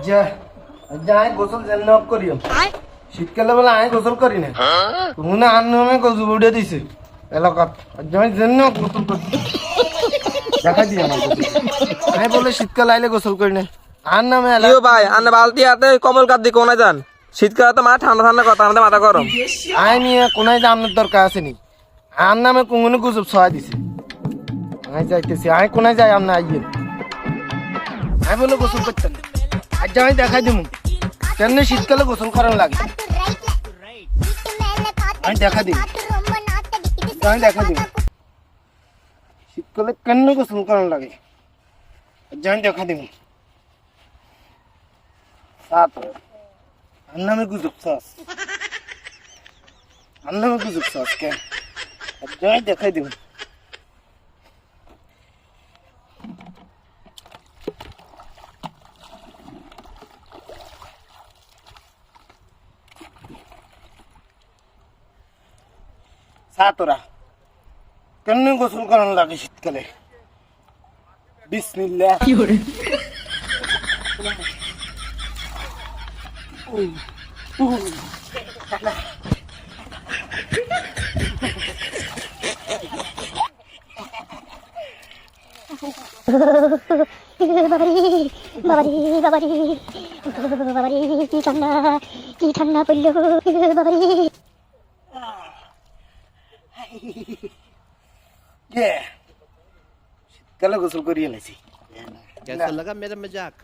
যা যাই গোসল যেন করিও শীতকালে বেলা আয় গোসল করি না তুমি আন্নমে গজু উড়ে দিছে এলাকাত যাই যেন গোসল করি দেখা দিয়ে আমার আমি বলে শীতকাল আইলে গোসল করি না আর নামে ভাই আন্না বালতি হাতে কমল কাট দি কোনায় যান শীতকালে তো ঠান্ডা ঠান্ডা কথা আমাদের মাথা গরম আয় নিয়ে কোনায় যাওয়ার দরকার আছে নি আর নামে কুঙ্গুনে গুজব ছড়াই দিছে আয় যাইতেছি আয় কোনায় যাই আমরা আইয়ে আমি বলে গোসল করতেন আর যাই দেখাই দিমু কেন শীতকালে গোসল করার লাগে আমি দেখা দিই আমি দেখা দিই শীতকালে কেন গোসল করার লাগে যাই দেখা দিমু আর নামে গুজব চাস আর নামে গুজব চাস কেন যাই দেখাই দিমু তোরা কেন গোসল করানো লাগে শীতকালে বিসমিল্লাহ কি ঠান্ডা পড়লো বাবারে শীতকালে গোসল করিয়ে নিয়েছি कैसा लगा मेरा मजाक